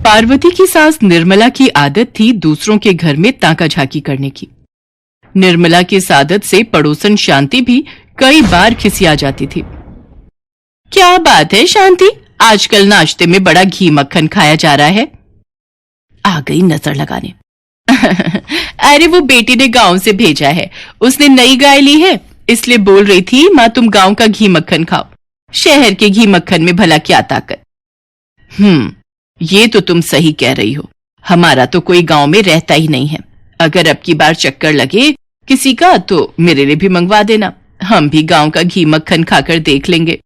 पार्वती की सास निर्मला की आदत थी दूसरों के घर में ताका झाकी करने की। निर्मला की इस आदत से पड़ोसन शांति भी कई बार खिसिया जाती थी। क्या बात है शांति, आजकल नाश्ते में बड़ा घी मक्खन खाया जा रहा है। आ गई नजर लगाने। अरे वो बेटी ने गांव से भेजा है, उसने नई गाय ली है, इसलिए बोल रही थी माँ तुम गांव का घी मक्खन खाओ, शहर के घी मक्खन में भला क्या ताकत। ये तो तुम सही कह रही हो, हमारा तो कोई गांव में रहता ही नहीं है। अगर अब की बार चक्कर लगे किसी का तो मेरे लिए भी मंगवा देना, हम भी गांव का घी मक्खन खाकर देख लेंगे।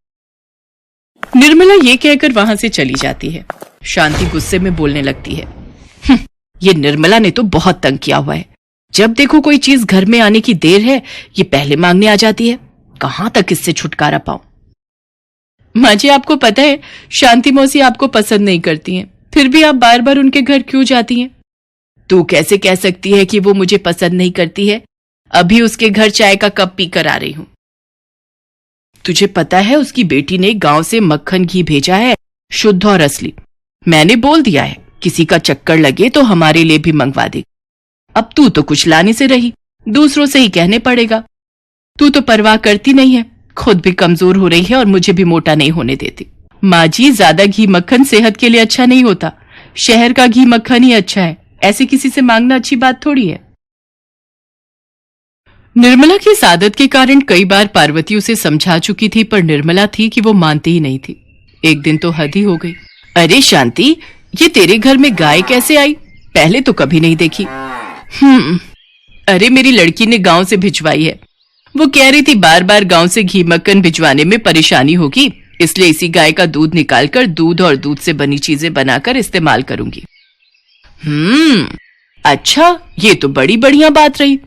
निर्मला ये कहकर वहां से चली जाती है। शांति गुस्से में बोलने लगती है, ये निर्मला ने तो बहुत तंग किया हुआ है, जब देखो कोई चीज घर में आने की देर है ये पहले मांगने आ जाती है, कहां तक इससे छुटकारा पाऊं। माँ जी आपको पता है शांति मौसी आपको पसंद नहीं करती हैं, फिर भी आप बार बार उनके घर क्यों जाती हैं? तू कैसे कह सकती है कि वो मुझे पसंद नहीं करती है? अभी उसके घर चाय का कप पीकर आ रही हूं। तुझे पता है उसकी बेटी ने गांव से मक्खन घी भेजा है, शुद्ध और असली। मैंने बोल दिया है किसी का चक्कर लगे तो हमारे लिए भी मंगवा दे। अब तू तो कुछ लाने से रही, दूसरों से ही कहने पड़ेगा। तू तो परवाह करती नहीं है, खुद भी कमजोर हो रही है और मुझे भी मोटा नहीं होने देती। माँ जी ज्यादा घी मक्खन सेहत के लिए अच्छा नहीं होता, शहर का घी मक्खन ही अच्छा है, ऐसे किसी से मांगना अच्छी बात थोड़ी है। निर्मला की इस आदत के कारण कई बार पार्वती उसे समझा चुकी थी, पर निर्मला थी कि वो मानती ही नहीं थी। एक दिन तो हद ही हो गई। अरे शांति, ये तेरे घर में गाय कैसे आई? पहले तो कभी नहीं देखी। अरे मेरी लड़की ने गांव से भिजवाई है, वो कह रही थी बार बार गांव से घी मक्खन भिजवाने में परेशानी होगी, इसलिए इसी गाय का दूध निकालकर दूध और दूध से बनी चीजें बनाकर इस्तेमाल करूंगी। अच्छा, ये तो बड़ी बढ़िया बात रही।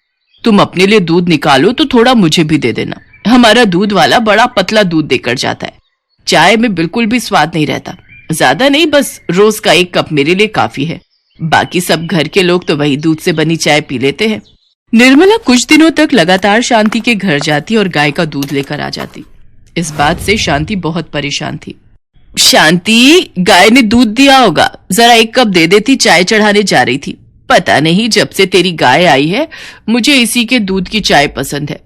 तुम अपने लिए दूध निकालो तो थोड़ा मुझे भी दे देना। हमारा दूध वाला बड़ा पतला दूध देकर जाता है, चाय में बिल्कुल भी स्वाद नहीं रहता। ज्यादा नहीं, बस रोज का 1 कप मेरे लिए काफी है, बाकी सब घर के लोग तो वही दूध से बनी चाय पी लेते हैं। निर्मला कुछ दिनों तक लगातार शांति के घर जाती और गाय का दूध लेकर आ जाती। इस बात से शांति बहुत परेशान थी। शांति, गाय ने दूध दिया होगा, जरा 1 कप दे देती, चाय चढ़ाने जा रही थी। पता नहीं जब से तेरी गाय आई है मुझे इसी के दूध की चाय पसंद है।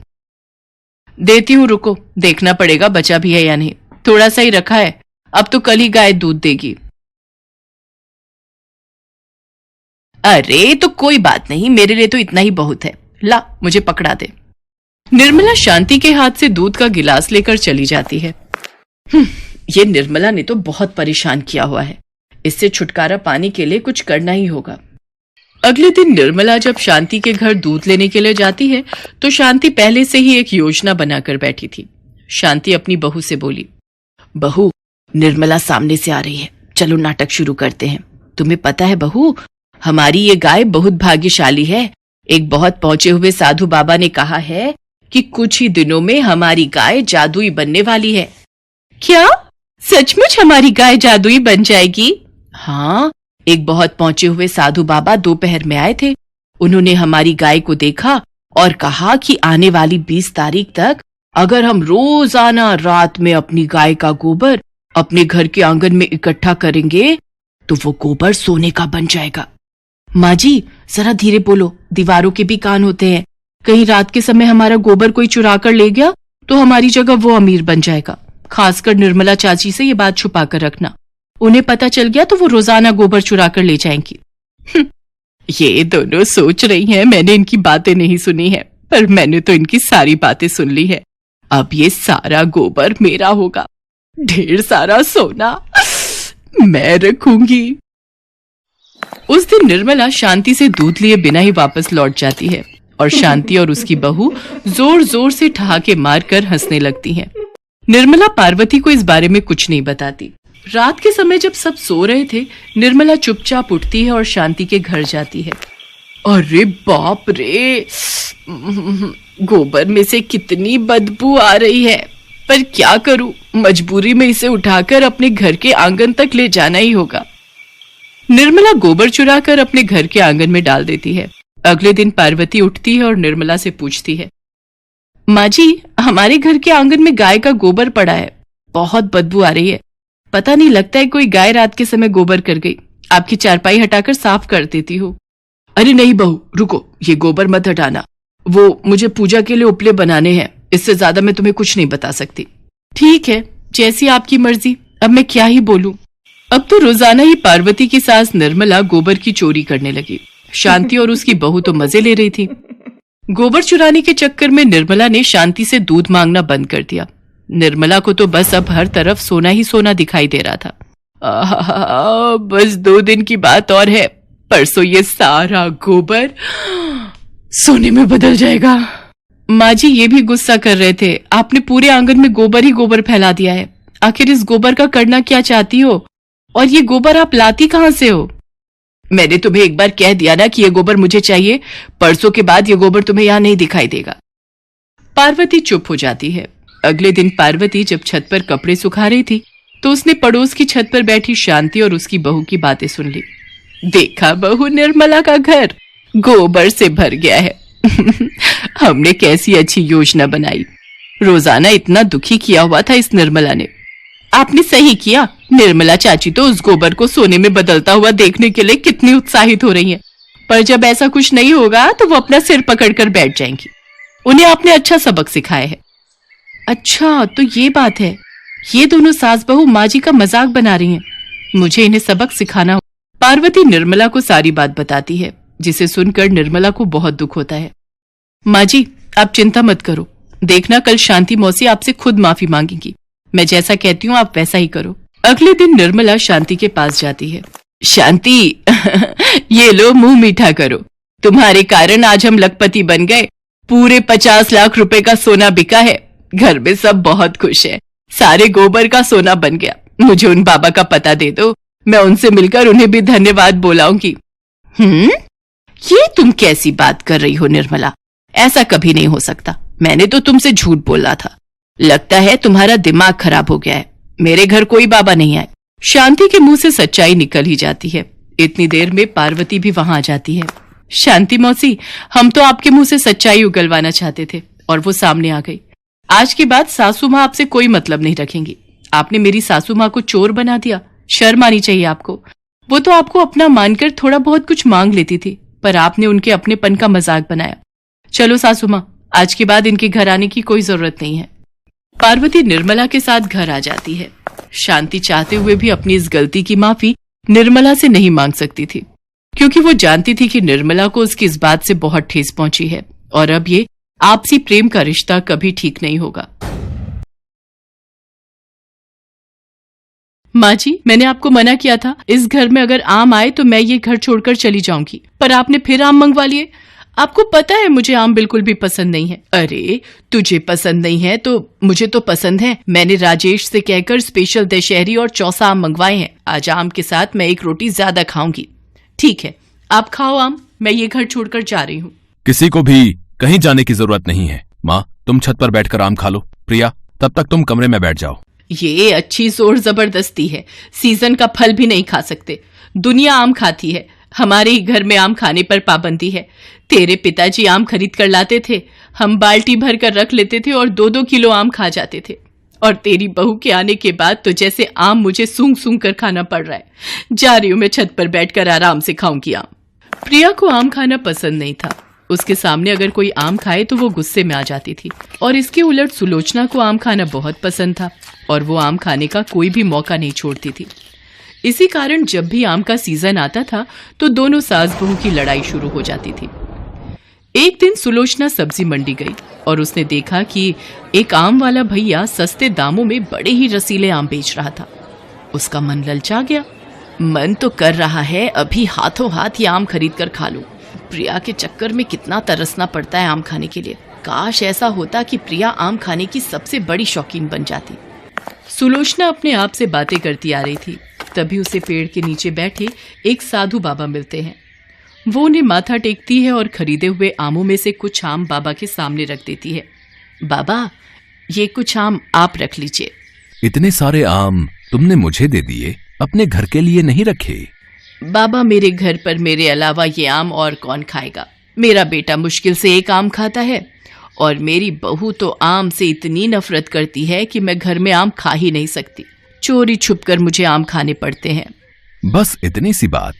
देती हूँ, रुको, देखना पड़ेगा बचा भी है या नहीं। थोड़ा सा ही रखा है, अब तो कल ही गाय दूध देगी। अरे तो कोई बात नहीं, मेरे लिए तो इतना ही बहुत है, ला मुझे पकड़ा दे। निर्मला शांति के हाथ से दूध का गिलास लेकर चली जाती है। ये निर्मला ने तो बहुत परेशान किया हुआ है, इससे छुटकारा पाने के लिए कुछ करना ही होगा। अगले दिन निर्मला जब शांति के घर दूध लेने के लिए जाती है तो शांति पहले से ही एक योजना बनाकर बैठी थी। शांति अपनी बहू से बोली, बहू, निर्मला सामने से आ रही है, चलो नाटक शुरू करते हैं। तुम्हें पता है बहू, हमारी ये गाय बहुत भाग्यशाली है। एक बहुत पहुंचे हुए साधु बाबा ने कहा है कि कुछ ही दिनों में हमारी गाय जादुई बनने वाली है। क्या सचमुच हमारी गाय जादुई बन जाएगी? हाँ, एक बहुत पहुंचे हुए साधु बाबा दोपहर में आए थे। उन्होंने हमारी गाय को देखा और कहा कि आने वाली 20 तारीख तक अगर हम रोजाना रात में अपनी गाय का गोबर अपने घर के आंगन में इकट्ठा करेंगे तो वो गोबर सोने का बन जाएगा। माँ जी जरा धीरे बोलो, दीवारों के भी कान होते हैं, कहीं रात के समय हमारा गोबर कोई चुरा कर ले गया तो हमारी जगह वो अमीर बन जाएगा। खासकर निर्मला चाची से ये बात छुपा कर रखना, उन्हें पता चल गया तो वो रोजाना गोबर चुरा कर ले जाएंगी। ये दोनों सोच रही हैं मैंने इनकी बातें नहीं सुनी है, पर मैंने तो इनकी सारी बातें सुन ली है। अब ये सारा गोबर मेरा होगा, ढेर सारा सोना मैं रखूंगी। उस दिन निर्मला शांति से दूध लिए बिना ही वापस लौट जाती है और शांति और उसकी बहू जोर जोर से ठहाके मारकर हंसने लगती हैं। निर्मला पार्वती को इस बारे में कुछ नहीं बताती। रात के समय जब सब सो रहे थे, निर्मला चुपचाप उठती है और शांति के घर जाती है। अरे बाप रे, गोबर में से कितनी बदबू आ रही है, पर क्या करूं, मजबूरी में इसे उठाकर अपने घर के आंगन तक ले जाना ही होगा। निर्मला गोबर चुराकर अपने घर के आंगन में डाल देती है। अगले दिन पार्वती उठती है और निर्मला से पूछती है, माँ जी, हमारे घर के आंगन में गाय का गोबर पड़ा है, बहुत बदबू आ रही है, पता नहीं लगता है कोई गाय रात के समय गोबर कर गई। आपकी चारपाई हटाकर साफ कर देती हूँ। अरे नहीं बहू, रुको, ये गोबर मत हटाना, वो मुझे पूजा के लिए उपले बनाने हैं, इससे ज्यादा मैं तुम्हें कुछ नहीं बता सकती। ठीक है, जैसी आपकी मर्जी, अब मैं क्या ही बोलूं। अब तो रोजाना ही पार्वती की सास निर्मला गोबर की चोरी करने लगी। शांति और उसकी बहू तो मजे ले रही थी। गोबर चुराने के चक्कर में निर्मला ने शांति से दूध मांगना बंद कर दिया। निर्मला को तो बस अब हर तरफ सोना ही सोना दिखाई दे रहा था। बस 2 दिन की बात और है, परसों ये सारा गोबर सोने में बदल जाएगा। माँ जी ये भी गुस्सा कर रहे थे, आपने पूरे आंगन में गोबर ही गोबर फैला दिया है। आखिर इस गोबर का करना क्या चाहती हो, और ये गोबर आप लाती कहाँ से हो? मैंने तुम्हें एक बार कह दिया ना कि ये गोबर मुझे चाहिए, परसों के बाद ये गोबर तुम्हें यहाँ नहीं दिखाई देगा। पार्वती चुप हो जाती है। अगले दिन पार्वती जब छत पर कपड़े सुखा रही थी तो उसने पड़ोस की छत पर बैठी शांति और उसकी बहू की बातें सुन ली। देखा बहू, निर्मला का घर गोबर से भर गया है। हमने कैसी अच्छी योजना बनाई, रोजाना इतना दुखी किया हुआ था इस निर्मला ने। आपने सही किया, निर्मला चाची तो उस गोबर को सोने में बदलता हुआ देखने के लिए कितनी उत्साहित हो रही हैं। पर जब ऐसा कुछ नहीं होगा तो वो अपना सिर पकड़कर बैठ जाएंगी। उन्हें आपने अच्छा सबक सिखाया है। अच्छा तो ये बात है, ये दोनों सास बहू माँ जी का मजाक बना रही हैं, मुझे इन्हें सबक सिखाना हो। पार्वती निर्मला को सारी बात बताती है, जिसे सुनकर निर्मला को बहुत दुख होता है। माँ जी आप चिंता मत करो, देखना कल शांति मौसी आपसे खुद माफी मांगेंगी। मैं जैसा कहती हूँ आप वैसा ही करो। अगले दिन निर्मला शांति के पास जाती है। शांति ये लो मुंह मीठा करो, तुम्हारे कारण आज हम लखपति बन गए। पूरे 50 लाख रुपए का सोना बिका है, घर में सब बहुत खुश है। सारे गोबर का सोना बन गया। मुझे उन बाबा का पता दे दो, मैं उनसे मिलकर उन्हें भी धन्यवाद बोलाऊंगी। ये तुम कैसी बात कर रही हो निर्मला, ऐसा कभी नहीं हो सकता। मैंने तो तुमसे झूठ बोला था, लगता है तुम्हारा दिमाग खराब हो गया है। मेरे घर कोई बाबा नहीं आए। शांति के मुंह से सच्चाई निकल ही जाती है। इतनी देर में पार्वती भी वहां आ जाती है। शांति मौसी, हम तो आपके मुंह से सच्चाई उगलवाना चाहते थे और वो सामने आ गई। आज के बाद सासू माँ आपसे कोई मतलब नहीं रखेंगी। आपने मेरी सासू माँ को चोर बना दिया, शर्म आनी चाहिए आपको। वो तो आपको अपना मानकर थोड़ा बहुत कुछ मांग लेती थी, पर आपने उनके अपनेपन का मजाक बनाया। चलो सासू माँ, आज के बाद इनके घर आने की कोई जरूरत नहीं है। पार्वती निर्मला के साथ घर आ जाती है। शांति चाहते हुए भी अपनी इस गलती की माफी निर्मला से नहीं मांग सकती थी, क्योंकि वो जानती थी कि निर्मला को उसकी इस बात से बहुत ठेस पहुंची है और अब ये आपसी प्रेम का रिश्ता कभी ठीक नहीं होगा। माँ जी, मैंने आपको मना किया था, इस घर में अगर आम आए तो मैं ये घर छोड़कर चली जाऊंगी, पर आपने फिर आम मंगवा लिए। आपको पता है मुझे आम बिल्कुल भी पसंद नहीं है। अरे तुझे पसंद नहीं है तो मुझे तो पसंद है। मैंने राजेश से कहकर स्पेशल दशहरी और चौसा आम मंगवाए हैं। आज आम के साथ मैं एक रोटी ज्यादा खाऊंगी। ठीक है, आप खाओ आम, मैं ये घर छोड़कर जा रही हूँ। किसी को भी कहीं जाने की जरूरत नहीं है। माँ, तुम छत पर बैठकर आम खा लो। प्रिया, तब तक तुम कमरे में बैठ जाओ। ये अच्छी जोर जबरदस्ती है, सीजन का फल भी नहीं खा सकते। दुनिया आम खाती है, हमारे ही घर में आम खाने पर पाबंदी है। तेरे पिताजी आम खरीद कर लाते थे, हम बाल्टी भर कर रख लेते थे और 2-2 किलो आम खा जाते थे। और तेरी बहू के आने के बाद तो जैसे आम मुझे सूंघ सूंघ कर खाना पड़ रहा है। जा रही हूँ मैं छत पर बैठकर आराम से खाऊंगी आम। प्रिया को आम खाना पसंद नहीं था। उसके सामने अगर कोई आम खाए तो वो गुस्से में आ जाती थी, और इसके उलट सुलोचना को आम खाना बहुत पसंद था और वो आम खाने का कोई भी मौका नहीं छोड़ती थी। इसी कारण जब भी आम का सीजन आता था तो दोनों सास बहू की लड़ाई शुरू हो जाती थी। एक दिन सुलोचना सब्जी मंडी गई और उसने देखा कि एक आम वाला भैया सस्ते दामों में बड़े ही रसीले आम बेच रहा था। उसका मन ललचा गया। मन तो कर रहा है अभी हाथों हाथ ये आम खरीद कर खा लूं। प्रिया के चक्कर में कितना तरसना पड़ता है आम खाने के लिए। काश ऐसा होता कि प्रिया आम खाने की सबसे बड़ी शौकीन बन जाती। सुलोचना अपने आप से बातें करती आ रही थी, तभी उसे पेड़ के नीचे बैठे एक साधु बाबा मिलते हैं। वो उन्हें माथा टेकती है और खरीदे हुए आमों में से कुछ आम बाबा के सामने रख देती है। बाबा, ये कुछ आम आप रख लीजिए। इतने सारे आम तुमने मुझे दे दिए, अपने घर के लिए नहीं रखे? बाबा, मेरे घर पर मेरे अलावा ये आम और कौन खाएगा। मेरा बेटा मुश्किल से एक आम खाता है और मेरी बहू तो आम से इतनी नफरत करती है कि मैं घर में आम खा ही नहीं सकती। चोरी छुपकर मुझे आम खाने पड़ते हैं। बस इतनी सी बात।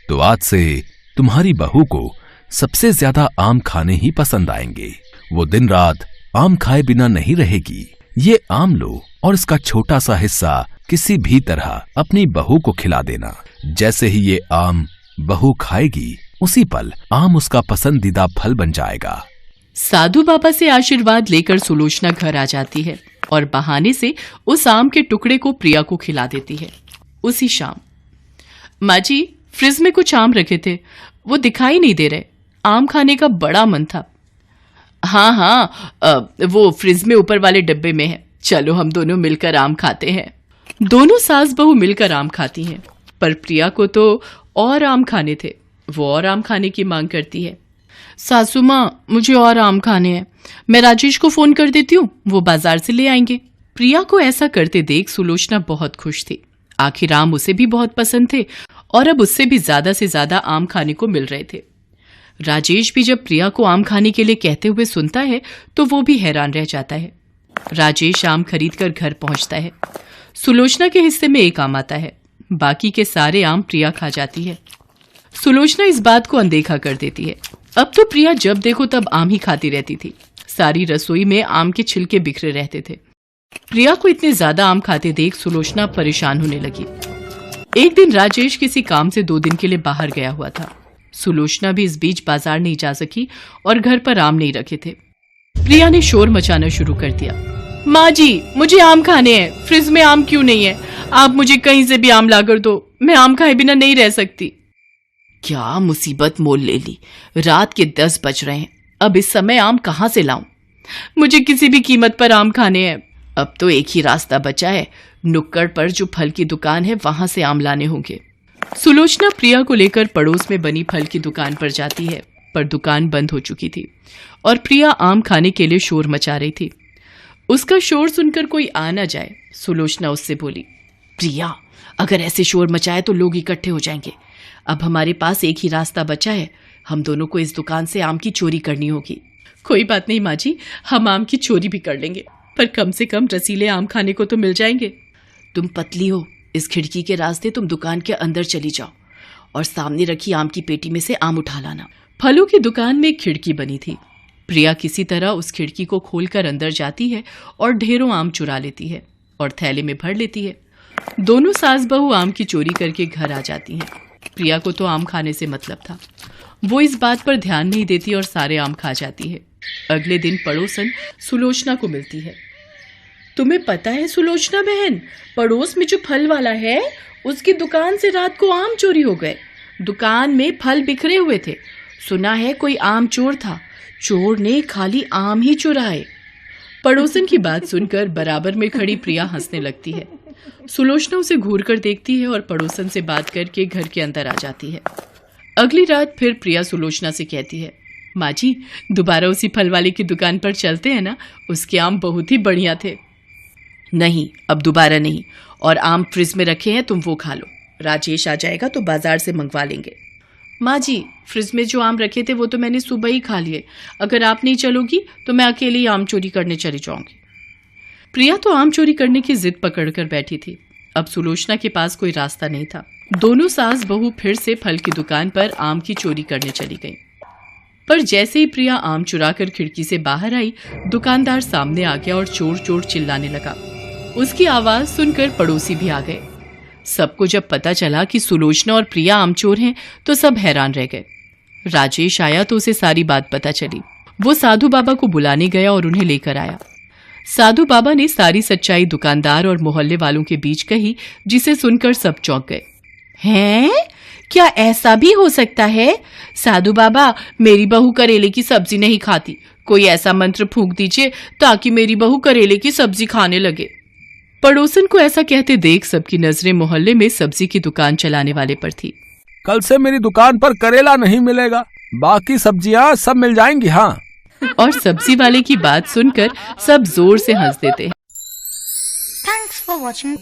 तो आज से तुम्हारी बहू को सबसे ज्यादा आम खाने ही पसंद आएंगे। वो दिन रात आम खाए बिना नहीं रहेगी। ये आम लो और इसका छोटा सा हिस्सा किसी भी तरह अपनी बहू को खिला देना। जैसे ही ये आम बहू खाएगी, उसी पल आम उसका पसंदीदा फल बन जाएगा। साधु बाबा से आशीर्वाद लेकर सुलोचना घर आ जाती है और बहाने से उस आम के टुकड़े को प्रिया को खिला देती है। उसी शाम, माँ जी, फ्रिज में कुछ आम रखे थे, वो दिखाई नहीं दे रहे। आम खाने का बड़ा मन था। हाँ, वो फ्रिज में ऊपर वाले डब्बे में है। चलो हम दोनों मिलकर आम खाते हैं। दोनों सास बहू मिलकर आम खाती हैं, पर प्रिया को तो और आम खाने थे। वो और आम खाने की मांग करती है। सासू माँ, मुझे और आम खाने हैं। मैं राजेश को फोन कर देती हूँ, वो बाजार से ले आएंगे। प्रिया को ऐसा करते देख सुलोचना बहुत खुश थी। आखिर आम उसे भी बहुत पसंद थे और अब उससे भी ज्यादा से ज्यादा आम खाने को मिल रहे थे। राजेश भी जब प्रिया को आम खाने के लिए कहते हुए सुनता है तो वो भी हैरान रह जाता है। राजेश आम खरीदकर घर पहुंचता है। सुलोचना के हिस्से में एक आम आता है, बाकी के सारे आम प्रिया खा जाती है। सुलोचना इस बात को अनदेखा कर देती है। अब तो प्रिया जब देखो तब आम ही खाती रहती थी। सारी रसोई में आम के छिलके बिखरे रहते थे। प्रिया को इतने ज्यादा आम खाते देख सुलोचना परेशान होने लगी। एक दिन राजेश किसी काम से 2 दिन के लिए बाहर गया हुआ था। सुलोचना भी इस बीच बाजार नहीं जा सकी और घर पर आम नहीं रखे थे। प्रिया ने शोर मचाना शुरू कर दिया। माँ जी, मुझे आम खाने हैं। फ्रिज में आम क्यों नहीं है? आप मुझे कहीं से भी आम लाकर दो। मैं आम खाए बिना नहीं रह सकती। क्या मुसीबत मोल ले ली। रात के 10 बज रहे हैं। अब इस समय आम कहाँ से लाऊं? मुझे किसी भी कीमत पर आम खाने हैं। अब तो एक ही रास्ता बचा है। नुक्कड़ पर जो फल की दुकान है, वहां से आम लाने होंगे। सुलोचना प्रिया को लेकर पड़ोस में बनी फल की दुकान पर जाती है, पर दुकान बंद हो चुकी थी और प्रिया आम खाने के लिए शोर मचा रही थी। उसका शोर सुनकर कोई आ न जाए। सुलोचना उससे बोली, प्रिया, अगर ऐसे शोर मचाए तो लोग इकट्ठे हो जाएंगे। अब हमारे पास एक ही रास्ता बचा है। हम दोनों को इस दुकान से आम की चोरी करनी होगी। कोई बात नहीं माँ जी, हम आम की चोरी भी कर लेंगे, पर कम से कम रसीले आम खाने को तो मिल जाएंगे। तुम पतली हो, इस खिड़की के रास्ते तुम दुकान के अंदर चली जाओ और सामने रखी आम की पेटी में से आम उठा लाना। फलों की दुकान में एक खिड़की बनी थी। प्रिया किसी तरह उस खिड़की को खोलकर अंदर जाती है और ढेरों आम चुरा लेती है और थैले में भर लेती है। दोनों सास बहू आम की चोरी करके घर आ जाती हैं। प्रिया को तो आम खाने से मतलब था। वो इस बात पर ध्यान नहीं देती और सारे आम खा जाती है। अगले दिन पड़ोसन सुलोचना को मिलती है। तुम्हें पता है सुलोचना बहन, पड़ोस में जो फल वाला है, उसकी दुकान से रात को आम चोरी हो गए। दुकान में फल बिखरे हुए थे। सुना है कोई आम चोर था। चोर ने खाली आम ही चुराए। पड़ोसन की बात सुनकर बराबर में खड़ी प्रिया हंसने लगती है। सुलोचना उसे घूर कर देखती है और पड़ोसन से बात करके घर के अंदर आ जाती है। अगली रात फिर प्रिया सुलोचना से कहती है, माँ जी, दोबारा उसी फल वाले की दुकान पर चलते हैं ना? उसके आम बहुत ही बढ़िया थे। नहीं, अब दोबारा नहीं। और आम फ्रिज में रखे हैं, तुम वो खा लो। राजेश आ जाएगा तो बाजार से मंगवा लेंगे। माँ जी, फ्रिज में जो आम रखे थे वो तो मैंने सुबह ही खा लिए। अगर आप नहीं चलोगी तो मैं अकेले ही आम चोरी करने चली जाऊंगी। प्रिया तो आम चोरी करने की जिद पकड़कर बैठी थी। अब सुलोचना के पास कोई रास्ता नहीं था। दोनों सास बहू फिर से फल की दुकान पर आम की चोरी करने चली गईं। पर जैसे ही प्रिया आम चुराकर खिड़की से बाहर आई, दुकानदार सामने आ गया और चोर चोर चिल्लाने लगा। उसकी आवाज सुनकर पड़ोसी भी आ गए। सबको जब पता चला कि सुलोचना और प्रिया आम चोर हैं, तो सब हैरान रह गए। राजेश आया तो उसे सारी बात पता चली। वो साधु बाबा को बुलाने गया और उन्हें लेकर आया। साधु बाबा ने सारी सच्चाई दुकानदार और मोहल्ले वालों के बीच कही, जिसे सुनकर सब चौंक गए। हैं? क्या ऐसा भी हो सकता है? साधु बाबा, मेरी बहू करेले की सब्जी नहीं खाती। कोई ऐसा मंत्र फूंक दीजिए ताकि मेरी बहू करेले की सब्जी खाने लगे। पड़ोसन को ऐसा कहते देख सबकी नजरें मोहल्ले में सब्जी की दुकान चलाने वाले पर थी। कल से मेरी दुकान पर करेला नहीं मिलेगा, बाकी सब्जियां सब मिल जाएंगी। हाँ। और सब्जी वाले की बात सुनकर सब जोर से हंस देते हैं। Thanks for watching.